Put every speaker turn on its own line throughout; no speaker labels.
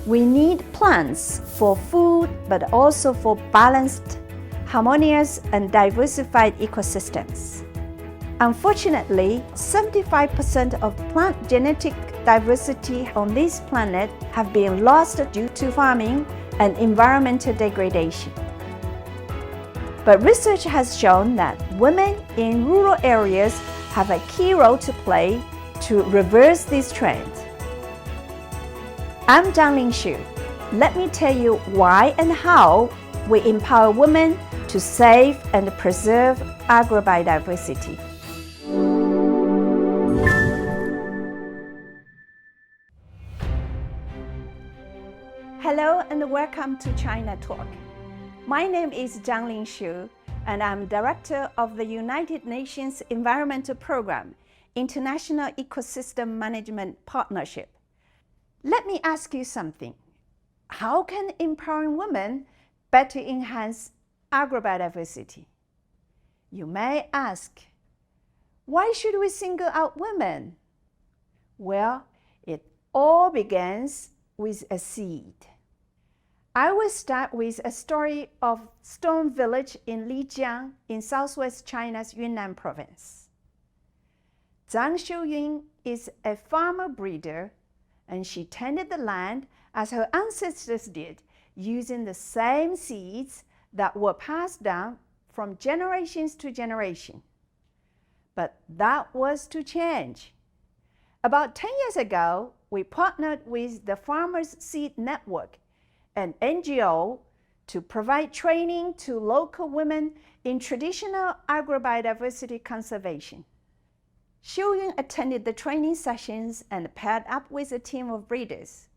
We need plants for food, but also for balanced, harmonious, and diversified ecosystems. Unfortunately, 75% of plant genetic diversity on this planet have been lost due to farming and environmental degradation. But research has shown that women in rural areas have a key role to play to reverse this trend. I'm Zhang Linxiu. Let me tell you why and how we empower women to save and preserve agrobiodiversity. Hello and welcome to China Talk. My name is Zhang Linxiu, and I'm Director of the United Nations Environmental Programme, International Ecosystem Management Partnership. Let me ask you something. How can empowering women better enhance agrobiodiversity? You may ask, why should we single out women? Well, it all begins with a seed. I will start with a story of Stone Village in Lijiang in southwest China's Yunnan province. Zhang Xiuyun is a farmer breeder, and she tended the land as her ancestors did, using the same seeds that were passed down from generations to generation. But that was to change. About 10 years ago, we partnered with the Farmers Seed Network, an NGO, to provide training to local women in traditional agrobiodiversity conservation. Xiuyun attended the training sessions and paired up with a team of breeders.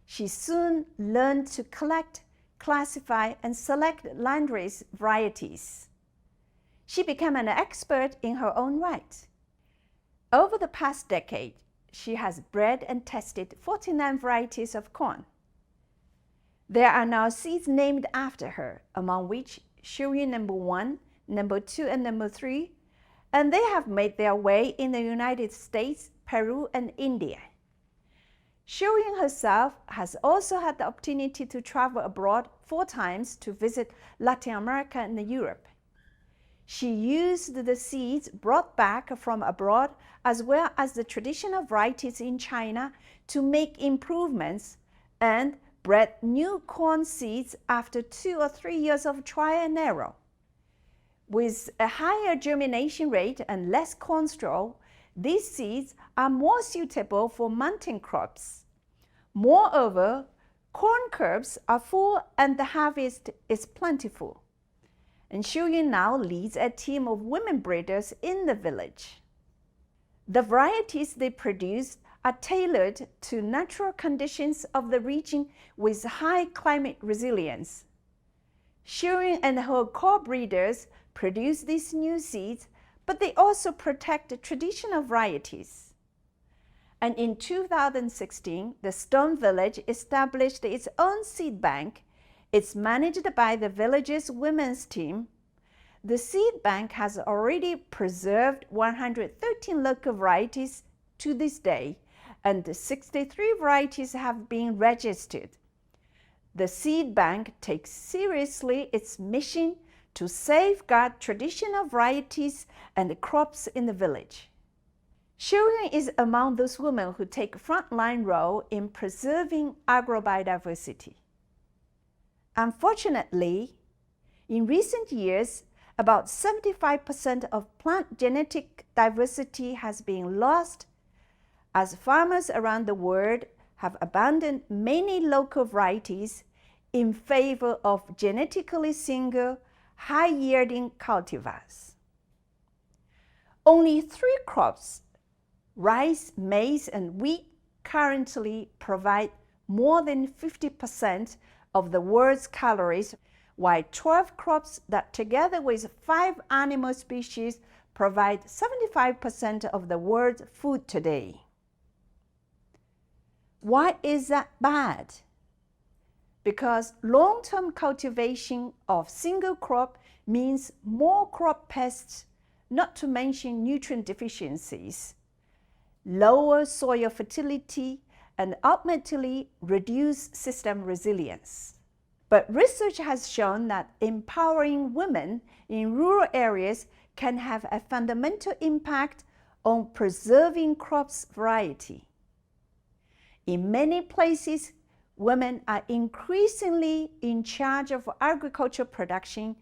She soon learned to collect, classify, and select landrace varieties. She became an expert in her own right. Over the past decade, she has bred and tested 49 varieties of corn. There are now seeds named after her, among which Xiuyun No. 1, No. 2, and No. 3, and they have made their way in the United States, Peru, and India. Xiuyun herself has also had the opportunity to travel abroad 4 times to visit Latin America and Europe. She used the seeds brought back from abroad as well as the traditional varieties in China to make improvements and bred new corn seeds after 2 or 3 years of trial and error. With a higher germination rate and less corn straw, these seeds are more suitable for mountain crops. Moreover, corn curbs are full and the harvest is plentiful. And Xiuyun now leads a team of women breeders in the village. The varieties they produce are tailored to natural conditions of the region with high climate resilience. Xiuyun and her co-breeders produce these new seeds, but they also protect the traditional varieties. And in 2016, the Stone Village established its own seed bank. It's managed by the village's women's team. The seed bank has already preserved 113 local varieties to this day, and 63 varieties have been registered. The seed bank takes seriously its mission to safeguard traditional varieties and crops in the village. Xiuyun is among those women who take a frontline role in preserving agrobiodiversity. Unfortunately, in recent years, about 75% of plant genetic diversity has been lost as farmers around the world have abandoned many local varieties in favor of genetically single, high-yielding cultivars. Only 3 crops, rice, maize, and wheat, currently provide more than 50% of the world's calories, while 12 crops that together with 5 animal species provide 75% of the world's food today. Why is that bad? Because long-term cultivation of single crop means more crop pests, not to mention nutrient deficiencies, lower soil fertility, and ultimately reduce system resilience. But research has shown that empowering women in rural areas can have a fundamental impact on preserving crops variety. In many places, women are increasingly in charge of agricultural production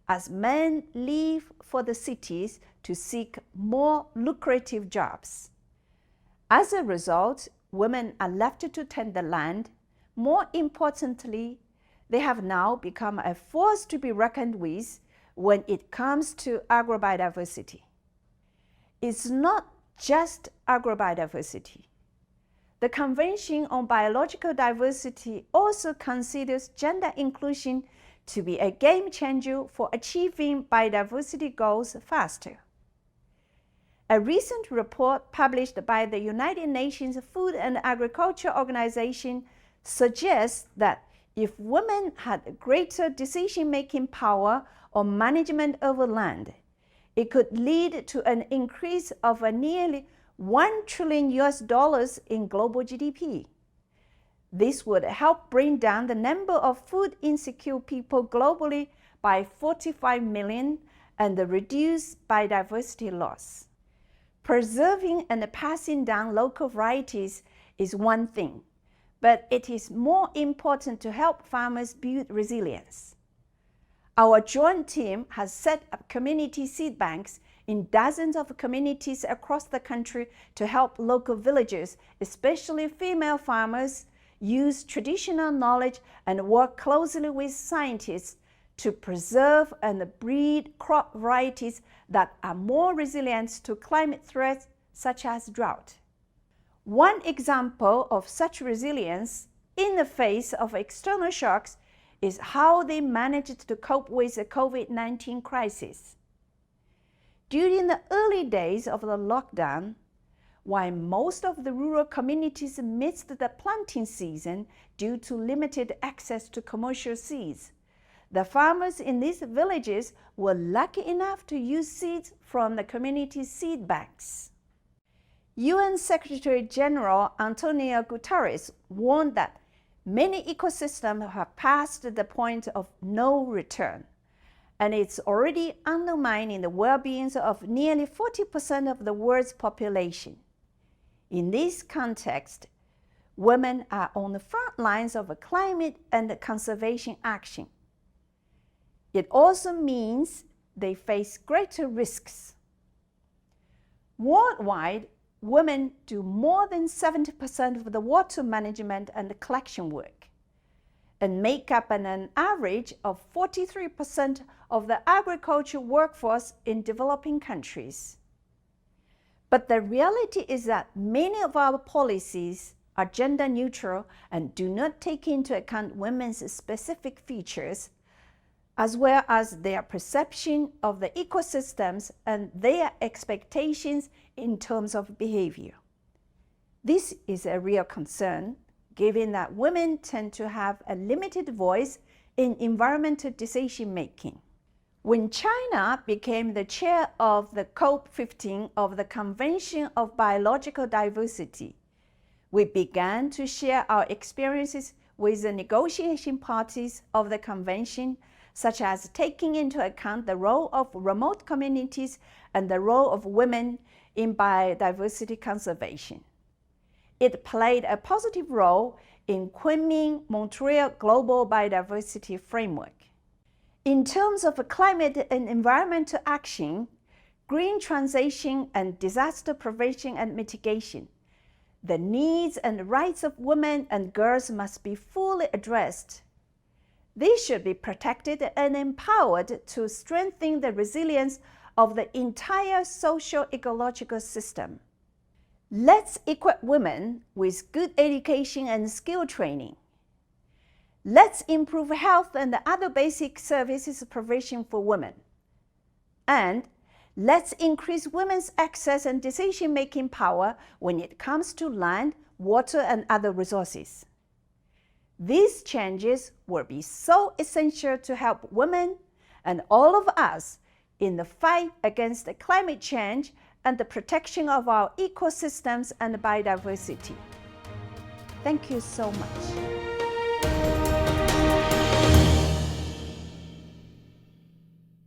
as men leave for the cities to seek more lucrative jobs. As a result, women are left to tend the land. More importantly, they have now become a force to be reckoned with when it comes to agrobiodiversity. It's not just agrobiodiversity. The Convention on Biological Diversity also considers gender inclusion to be a game changer for achieving biodiversity goals faster. A recent report published by the United Nations Food and Agriculture Organization suggests that if women had greater decision-making power or management over land, it could lead to an increase of nearly $1 trillion in global GDP. This would help bring down the number of food insecure people globally by 45 million and reduce biodiversity loss. Preserving and passing down local varieties is one thing, but it is more important to help farmers build resilience. Our joint team has set up community seed banks in dozens of communities across the country to help local villagers, especially female farmers, use traditional knowledge and work closely with scientists to preserve and breed crop varieties that are more resilient to climate threats such as drought. One example of such resilience in the face of external shocks is how they managed to cope with the COVID-19 crisis. During the early days of the lockdown, while most of the rural communities missed the planting season due to limited access to commercial seeds, the farmers in these villages were lucky enough to use seeds from the community seed banks. UN Secretary General Antonio Guterres warned that many ecosystems have passed the point of no return, and it's already undermining the well-being of nearly 40% of the world's population. In this context, women are on the front lines of climate and conservation action. It also means they face greater risks. Worldwide, women do more than 70% of the water management and collection work, and make up an average of 43% of the agricultural workforce in developing countries. But the reality is that many of our policies are gender neutral and do not take into account women's specific features, as well as their perception of the ecosystems and their expectations in terms of behavior. This is a real concern, given that women tend to have a limited voice in environmental decision-making. When China became the chair of the COP15 of the Convention of Biological Diversity, we began to share our experiences with the negotiation parties of the convention, such as taking into account the role of remote communities and the role of women in biodiversity conservation. It played a positive role in Kunming-Montreal Global Biodiversity Framework. In terms of climate and environmental action, green transition and disaster prevention and mitigation, the needs and rights of women and girls must be fully addressed. They should be protected and empowered to strengthen the resilience of the entire socio-ecological system. Let's equip women with good education and skill training. Let's improve health and other basic services provision for women. And let's increase women's access and decision-making power when it comes to land, water, and other resources. These changes will be so essential to help women and all of us in the fight against climate change and the protection of our ecosystems and biodiversity. Thank you so much.